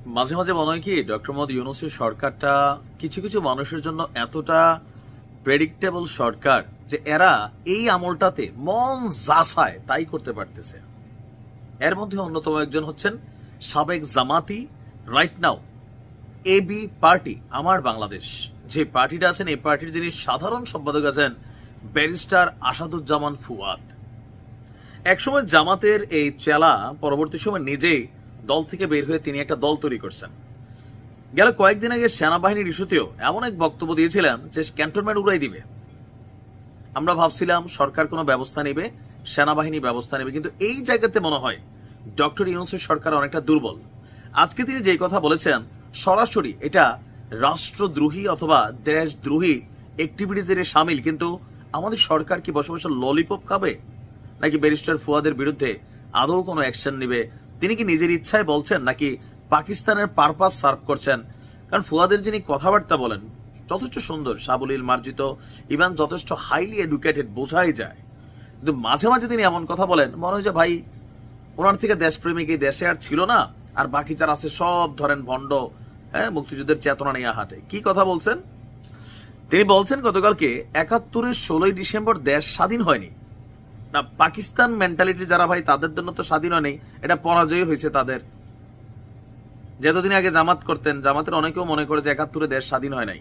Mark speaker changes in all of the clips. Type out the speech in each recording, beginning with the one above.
Speaker 1: মাঝে মাঝে মনে হয় কি ডক্টর মোহাম্মদ ইউনূসের সরকারটা কিছু কিছু মানুষের জন্য এতটা প্রেডিক্টেবল সরকার যে এরা এই আমলটাতে মন যা চায় তাই করতে পারতেছে। এর মধ্যে অন্যতম একজন হচ্ছেন সাবেক জামাতি, রাইট নাও এবি পার্টি আমার বাংলাদেশ যে পার্টিটা আছেন, এই পার্টির যিনি সাধারণ সম্পাদক আছেন ব্যারিস্টার আসাদুজ্জামান ফুয়াদ। একসময় জামাতের এই চেলা পরবর্তী সময় নিজেই দল থেকে বের হয়ে তিনি একটা দল তৈরি করছেন। গেল কয়েকদিন আগে সেনাবাহিনীর ইস্যুতেও এমন এক বক্তব্য দিয়েছিলেন যে ক্যান্টনমেন্ট উড়াই দিবে। আমরা ভাবছিলাম সরকার কোনো ব্যবস্থা নেবে, সেনাবাহিনী ব্যবস্থা নেবে, কিন্তু এই জায়গাতে মনে হয় ডক্টর ইউনূসের সরকার অনেকটা দুর্বল। আজকে তিনি যে কথা বলেছেন সরাসরি এটা রাষ্ট্রদ্রোহী অথবা দেশদ্রোহী অ্যাক্টিভিটিজের সামিল, কিন্তু আমাদের সরকার কি বসে বসে ললিপপ খাবে নাকি ব্যারিস্টার ফুয়াদের বিরুদ্ধে আদৌ কোনো অ্যাকশন নেবে? তিনি কি নিজের ইচ্ছায় বলছেন নাকি পাকিস্তানের পারপাস সার্ভ করছেন? কারণ ফুয়াদের যিনি কথাবার্তা বলেন যথেষ্ট সুন্দর, সাবলীল, মার্জিত, ইভেন যথেষ্ট হাইলি এডুকেটেড, বোঝাই যায়, কিন্তু মাঝে মাঝে তিনি এমন কথা বলেন মনে হয় যে ভাই ওনার থেকে দেশপ্রেমিক এই দেশে আর ছিল না, আর বাকি যারা আছে সব ধরেন ভণ্ড, মুক্তিযুদ্ধের চেতনা নিয়ে হাঁটে। কি কথা বলছেন? তিনি বলছেন গতকালকে ৭১-এর ১৬ই ডিসেম্বর দেশ স্বাধীন হয়নি না, পাকিস্তান মেন্টালিটি যারা ভাই তাদের জন্য তো স্বাধীন হয়নি, এটা পরাজয় হয়েছে তাদের। যতদিন আগে জামাত করতেন, জামাতের অনেকেও মনে করে যে ৭১-এ দেশ স্বাধীন হয় নাই,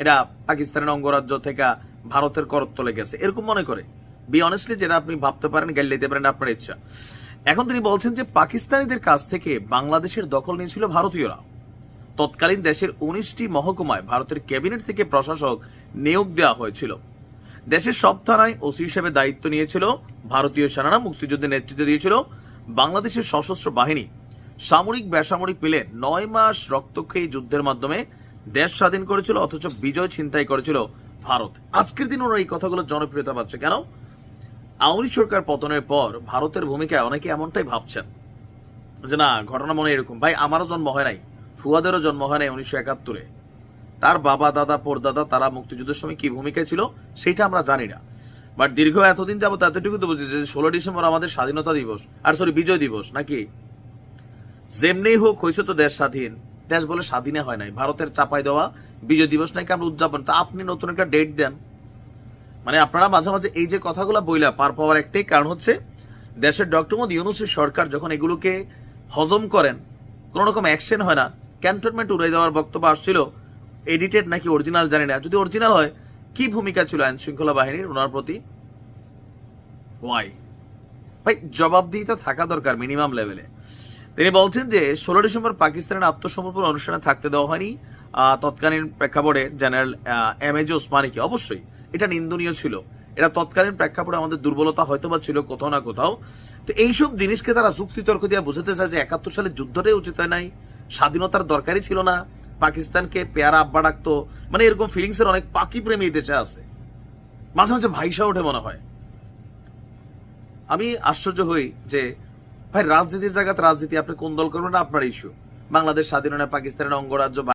Speaker 1: এটা পাকিস্তানের অঙ্গরাজ্য থেকে ভারতের করতলে গেছে, এরকম মনে করে। বি অনেস্টলি, যেটা আপনি ভাবতে পারেন, গেল দিতে পারেন, আপনার ইচ্ছা। এখন তিনি বলছেন যে পাকিস্তানিদের কাছ থেকে বাংলাদেশের দখল নিয়েছিল ভারতীয়রা। তৎকালীন দেশের ১৯টি মহকুমায় ভারতের ক্যাবিনেট থেকে প্রশাসক নিয়োগ দেওয়া হয়েছিল। দেশের সব থানায় ওসি হিসেবে দায়িত্ব নিয়েছিল ভারতীয় সেনারা। মুক্তিযুদ্ধে নেতৃত্ব দিয়েছিল বাংলাদেশের সশস্ত্র বাহিনী। সামরিক বেসামরিক মিলে ৯ মাস রক্তক্ষয়ী যুদ্ধের মাধ্যমে দেশ স্বাধীন করেছিল, অথচ বিজয় ছিনতাই করেছিল ভারত। আজকের দিন ওরা এই কথাগুলো জনপ্রিয়তা পাচ্ছে কেন? আওয়ামী লীগ সরকার পতনের পর ভারতের ভূমিকায় অনেকে এমনটাই ভাবছেন যে না, ঘটনা মনে এরকম। ভাই, আমারও জন্ম হয় নাই, ফুয়াদেরও জন্ম হয় নাই ১৯৭১-এ। তার বাবা, দাদা, পরদাদা তারা মুক্তিযুদ্ধের সময় কি ভূমিকায় ছিল সেটা আমরা জানি না, বাট দীর্ঘ এতদিন যাবত এতটুকু তো বুঝি যে ১৬ ডিসেম্বর আমাদের স্বাধীনতা দিবস, আর সরি বিজয় দিবস নাকি। যেমনি হোক হয়েছে তো দেশ স্বাধীন, দেশ বলে স্বাধীনে হয় নাই, ভারতের চাপাই দেওয়া বিজয় দিবস নাকি আমরা উদযাপন। তা আপনি নতুন একটা ডেট দেন। মানে আপনারা মাঝে মাঝে এই যে কথাগুলো বইলা পার পাওয়ার একটাই কারণ হচ্ছে দেশের ডক্টর মোহাম্মদ ইউনূসের সরকার যখন এগুলোকে হজম করেন কোন রকম অ্যাকশন হয় না। ক্যান্টনমেন্ট উড়াই দেওয়ার বক্তব্য আসছিল, এডিটেড নাকি অরিজিনাল জানি না। যদি অরিজিনাল হয়, কি ভূমিকা ছিল আইন শৃঙ্খলা বাহিনীর ওনার প্রতি? ওয়াই ভাই, জবাবদিহিতা থাকা দরকার মিনিমাম লেভেলে। তিনি বলছেন যে ১৬ ডিসেম্বর পাকিস্তানের আত্মসমর্পণ অনুষ্ঠানে থাকতে দেওয়া হয়নি তৎকালীন প্রেক্ষাপটে জেনারেল এমএজে ওসমানীকে। অবশ্যই এটা নিন্দনীয় ছিল, এটা তৎকালীন প্রেক্ষাপটে আমাদের দুর্বলতা হয়তোবা ছিল কোথাও না কোথাও। তো এইসব জিনিসকে তারা যুক্তি তর্ক দিয়ে বোঝাতে চায় যে ৭১ সালে যুদ্ধটাই উচিত হয় নাই, স্বাধীনতার দরকারই ছিল না, পাকিস্তানকে পেয়ারা আব্বা ডাকতো, মানে এরকম ফিলিংস এর অনেক পাকি প্রেমী দেশে আছে। মাঝে মাঝে ভাইসা ওঠে মনে হয়। আমি আশ্চর্য হই যে ভাই, রাজনীতির জায়গাতে রাজনীতি, আপনি কোন দল করবেন আপনার ইস্যু। বাংলাদেশ স্বাধীন হয় না, পাকিস্তানের অঙ্গরাজ্য